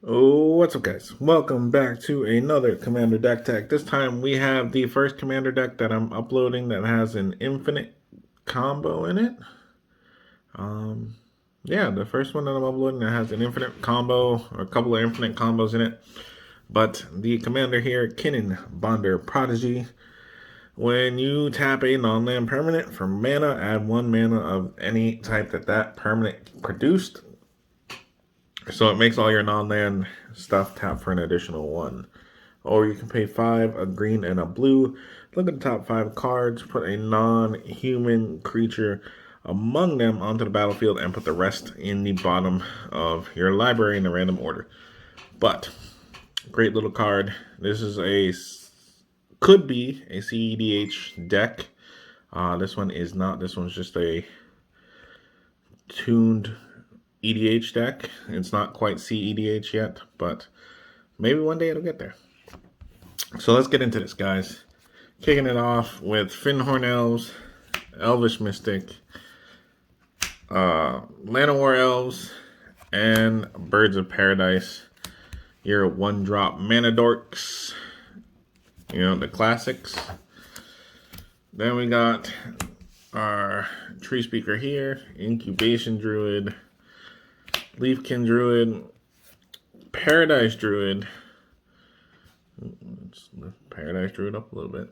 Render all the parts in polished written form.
Oh, what's up, guys? Welcome back to another Commander deck tech. This time we have the first Commander deck that I'm uploading that has an infinite combo in it. Um, yeah, the first one that I'm uploading that has an infinite combo or a couple of infinite combos in it. But the Commander here, Kinnan, Bonder, Prodigy. When you tap a non-land permanent for mana, add 1 mana of any type that permanent produced. So it makes all your non-land stuff tap for an additional 1. Or you can pay 5, a green and a blue. Look at the top 5 cards, put a non-human creature among them onto the battlefield, and put the rest in the bottom of your library in a random order. But, great little card. This is could be a CEDH deck. This one is not. This one's just a tuned EDH deck. It's not quite CEDH yet, but maybe one day it'll get there. So let's get into this, guys. Kicking it off with Finhorn Elves, Elvish Mystic, Llanowar Elves, and Birds of Paradise. Your 1-drop mana dorks. You know, the classics. Then we got our Tree Speaker here, Incubation Druid, Leafkin Druid, Paradise Druid. Let's lift Paradise Druid up a little bit.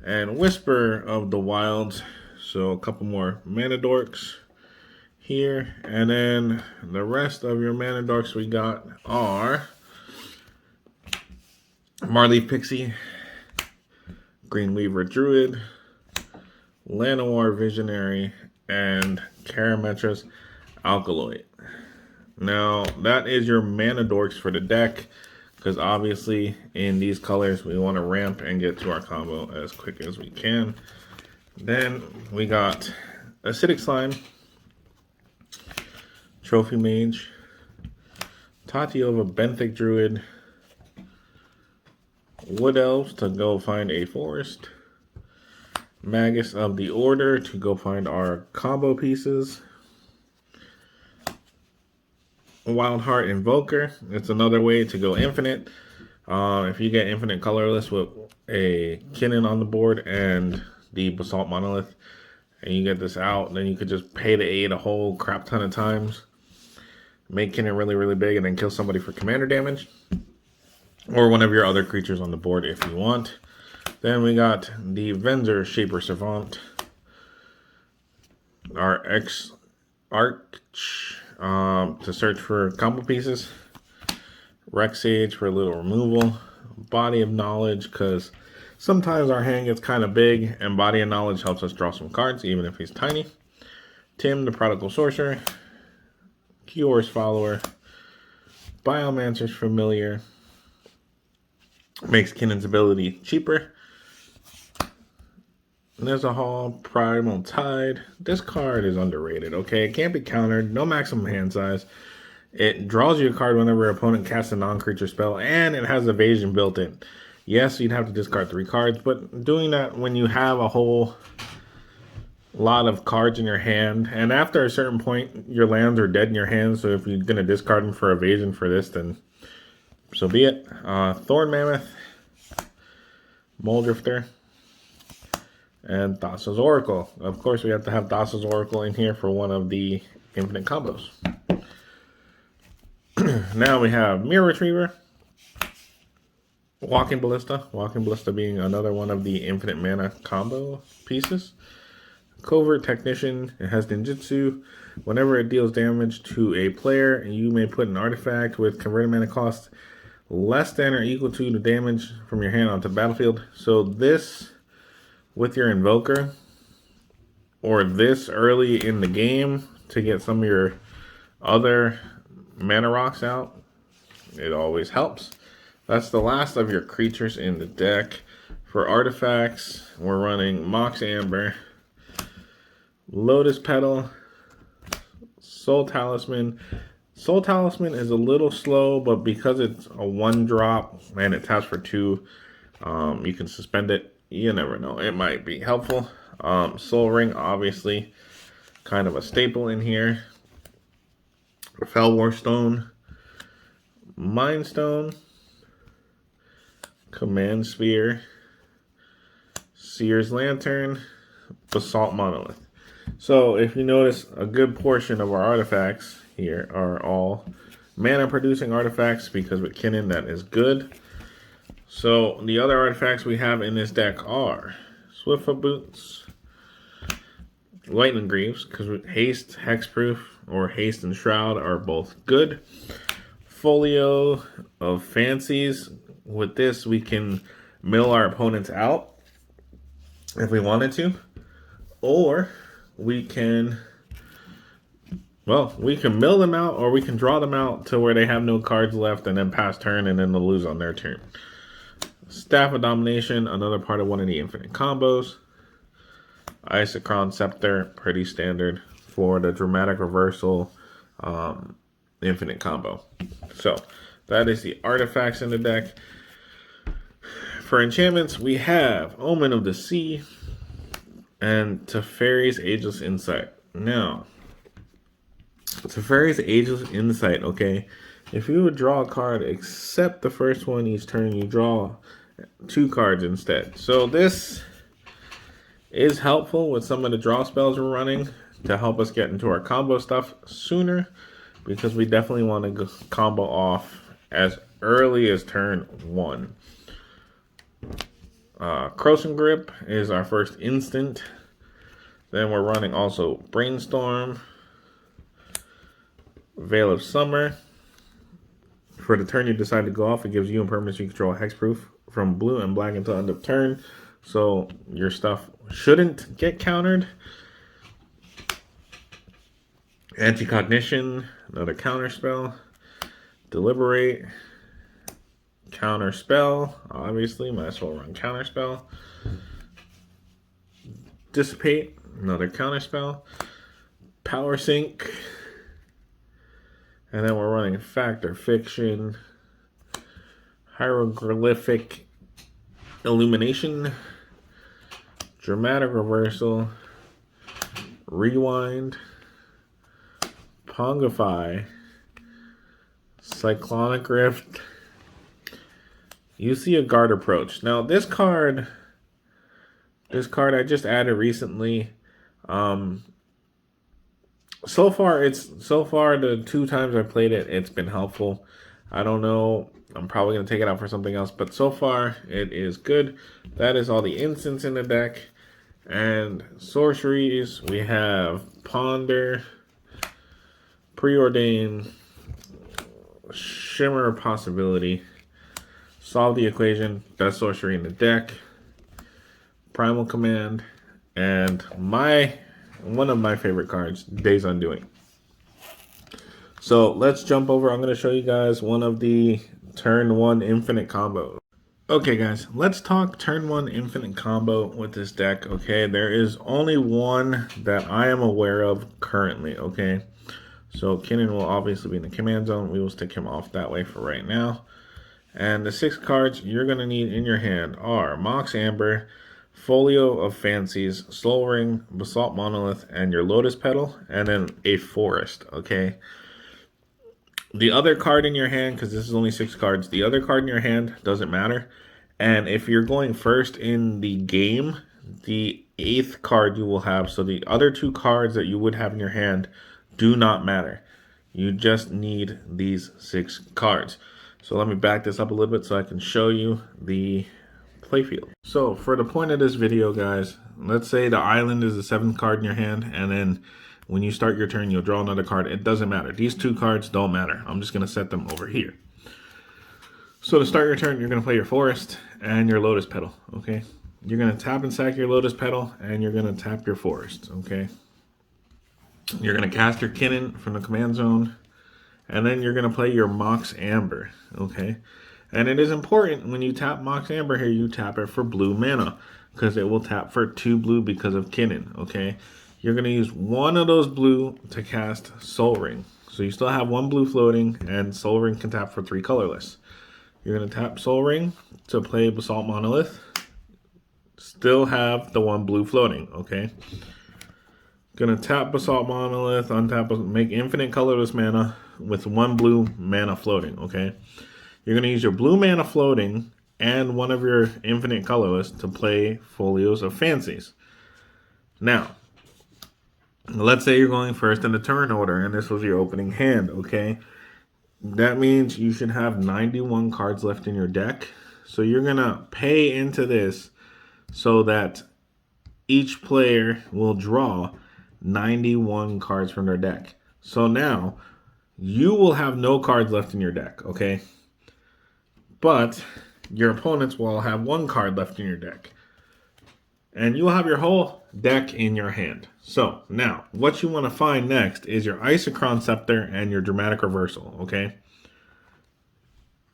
And Whisper of the Wilds. So a couple more mana dorks here. And then the rest of your mana dorks we got are Marleaf Pixie, Greenweaver Druid, Llanowar Visionary, and Karametra's Alkaloid. Now, that is your mana dorks for the deck, because obviously in these colors we want to ramp and get to our combo as quick as we can. Then we got Acidic Slime, Trophy Mage, Tatiova Benthic Druid, Wood Elves to go find a forest, Magus of the Order to go find our combo pieces, Wildheart Invoker. It's another way to go infinite. If you get infinite colorless with a Kinnan on the board and the Basalt Monolith, and you get this out, then you could just pay to 8 a whole crap ton of times, make Kinnan really, really big, and then kill somebody for commander damage. Or one of your other creatures on the board if you want. Then we got the Venser Shaper Savant, our Arch to search for combo pieces, Rex Sage for a little removal, Body of Knowledge because sometimes our hand gets kind of big, and Body of Knowledge helps us draw some cards even if he's tiny. Tim the Prodigal Sorcerer, Kior's Follower, Biomancer's Familiar, makes Kinnan's ability cheaper. And there's a Hall, Primal Tide. This card is underrated, okay? It can't be countered, no maximum hand size. It draws you a card whenever your opponent casts a non-creature spell, and it has evasion built in. Yes, you'd have to discard 3 cards, but doing that when you have a whole lot of cards in your hand, and after a certain point, your lands are dead in your hand, so if you're going to discard them for evasion for this, then so be it. Thorn Mammoth, Moldrifter, and Thassa's Oracle. Of course, we have to have Thassa's Oracle in here for one of the infinite combos. Now we have Mirror Retriever, Walking Ballista. Walking Ballista being another one of the infinite mana combo pieces. Covert Technician. It has Ninjutsu. Whenever it deals damage to a player, you may put an artifact with converted mana cost less than or equal to the damage from your hand onto the battlefield. So this, with your Invoker, or this early in the game to get some of your other mana rocks out, it always helps. That's the last of your creatures in the deck. For artifacts, we're running Mox Amber, Lotus Petal, Soul Talisman. Soul Talisman is a little slow, but because it's a 1-drop and it taps for 2, you can suspend it. You never know. It might be helpful. Soul Ring, obviously, kind of a staple in here. Fellwar Stone, Mind Stone, Command Sphere, Seer's Lantern, Basalt Monolith. So if you notice, a good portion of our artifacts here are all mana producing artifacts because with Kinnan that is good. So the other artifacts we have in this deck are Swiftfoot Boots, Lightning Greaves, because Haste, Hexproof, or Haste and Shroud are both good. Folio of Fancies. With this, we can mill our opponents out if we wanted to. Or we can, well, we can mill them out or we can draw them out to where they have no cards left and then pass turn and then they'll lose on their turn. Staff of Domination, another part of one of the infinite combos. Isochron Scepter, pretty standard for the Dramatic Reversal infinite combo. So that is the artifacts in the deck. For enchantments, we have Omen of the Sea and Teferi's Ageless Insight. Now, Teferi's Ageless Insight, okay? If you would draw a card except the first one each turn, you draw 2 cards instead. So this is helpful with some of the draw spells we're running to help us get into our combo stuff sooner, because we definitely want to combo off as early as turn 1. Croson Grip is our first instant. Then we're running also Brainstorm, Veil of Summer. For the turn you decide to go off, it gives you and permanents you control Hexproof from blue and black until end of turn. So your stuff shouldn't get countered. Anti-Cognition, another counter spell. Deliberate, counter spell. Obviously, might as well run counter spell. Dissipate, another counter spell. Power Sink. And then we're running Fact or Fiction. Hieroglyphic Illumination. Dramatic Reversal. Rewind. Pongify. Cyclonic Rift. You see a Guard Approach. Now this card I just added recently. So far the 2 times I played it, it's been helpful. I don't know. I'm probably gonna take it out for something else, but so far it is good. That is all the instants in the deck. And sorceries, we have Ponder, Preordain, Shimmer Possibility, Solve the Equation, best sorcery in the deck, Primal Command, and one of my favorite cards, Days Undoing. So let's jump over. I'm going to show you guys one of the turn 1 infinite combos. Okay guys, let's talk turn 1 infinite combo with this deck, okay? There is only one that I am aware of currently, okay? So Kinnan will obviously be in the command zone. We will stick him off that way for right now. And the 6 cards you're going to need in your hand are Mox Amber, Folio of Fancies, Soul Ring, Basalt Monolith, and your Lotus Petal, and then a Forest, okay? The other card in your hand, because this is only 6 cards, the other card in your hand doesn't matter. And if you're going first in the game, the 8th card you will have, so the other 2 cards that you would have in your hand do not matter. You just need these 6 cards. So let me back this up a little bit so I can show you the playfield. So for the point of this video, guys, let's say the island is the 7th card in your hand, and then when you start your turn, you'll draw another card. It doesn't matter. These 2 cards don't matter. I'm just going to set them over here. So to start your turn, you're going to play your Forest and your Lotus Petal, okay? You're going to tap and sack your Lotus Petal, and you're going to tap your Forest, okay? You're going to cast your Kinnan from the command zone, and then you're going to play your Mox Amber, okay? And it is important when you tap Mox Amber here, you tap it for blue mana, because it will tap for 2 blue because of Kinnan, okay? You're going to use one of those blue to cast Soul Ring. So you still have 1 blue floating, and Soul Ring can tap for 3 colorless. You're going to tap Soul Ring to play Basalt Monolith. Still have the 1 blue floating, okay? Going to tap Basalt Monolith, untap, make infinite colorless mana, with 1 blue mana floating, okay? You're going to use your blue mana floating and one of your infinite colorless to play Folios of Fancies. Now, let's say you're going first in the turn order, and this was your opening hand, okay? That means you should have 91 cards left in your deck. So you're going to pay into this so that each player will draw 91 cards from their deck. So now you will have no cards left in your deck, okay? But your opponents will have 1 card left in your deck. And you will have your whole deck in your hand. So now what you want to find next is your Isochron Scepter and your Dramatic Reversal, okay?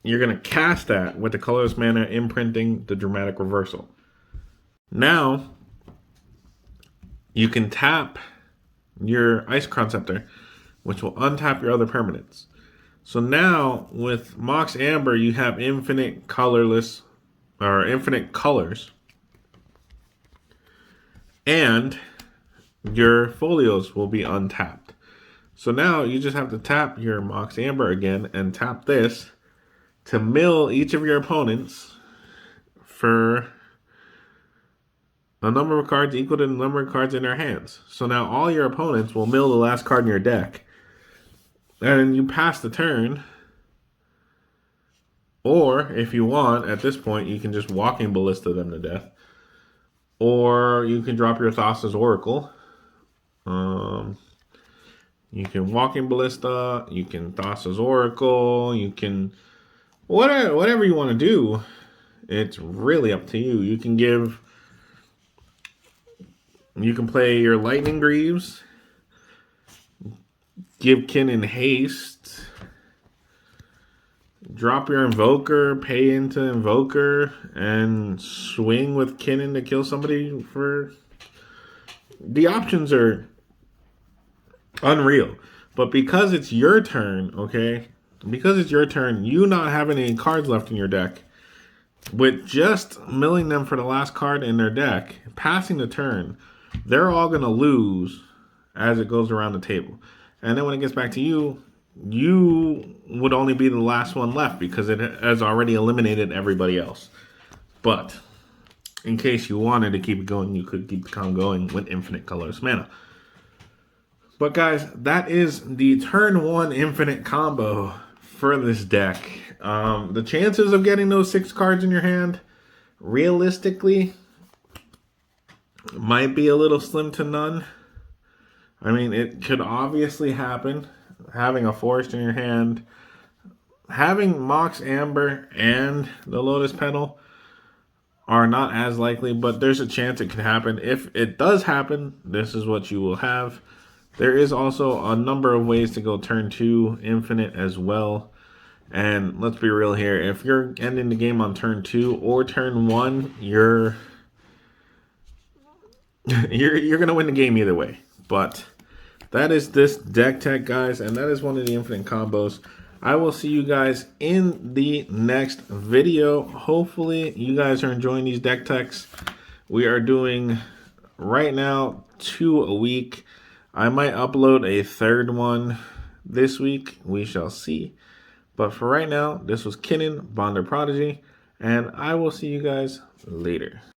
You're going to cast that with the colorless mana imprinting the Dramatic Reversal. Now, you can tap your Isochron Scepter, which will untap your other permanents. So now, with Mox Amber, you have infinite colorless, or infinite colors. And your folios will be untapped. So now, you just have to tap your Mox Amber again and tap this to mill each of your opponents for a number of cards equal to the number of cards in their hands. So now all your opponents will mill the last card in your deck. And you pass the turn. Or, if you want, at this point, you can just Walking Ballista them to death. Or you can drop your Thassa's Oracle. You can Walking Ballista. You can Thassa's Oracle. You can... Whatever you want to do, it's really up to you. You can play your Lightning Greaves, give Kinnan haste, drop your Invoker, pay into Invoker, and swing with Kinnan to kill somebody for... The options are unreal. But because it's your turn, okay? Because it's your turn, you not having any cards left in your deck, with just milling them for the last card in their deck, passing the turn, they're all going to lose as it goes around the table. And then when it gets back to you, you would only be the last one left because it has already eliminated everybody else. But in case you wanted to keep it going, you could keep the con going with infinite colorless mana. But guys, that is the turn 1 infinite combo for this deck. The chances of getting those 6 cards in your hand, realistically, might be a little slim to none. I mean, it could obviously happen. Having a forest in your hand, having Mox Amber and the Lotus Petal are not as likely, but there's a chance it could happen. If it does happen, this is what you will have. There is also a number of ways to go turn 2 infinite as well. And let's be real here. If you're ending the game on turn 2 or turn 1, you're going to win the game either way. But that is this deck tech, guys. And that is one of the infinite combos. I will see you guys in the next video. Hopefully, you guys are enjoying these deck techs. We are doing, right now, 2 a week. I might upload a 3rd one this week. We shall see. But for right now, this was Kinnan, Bonder Prodigy, and I will see you guys later.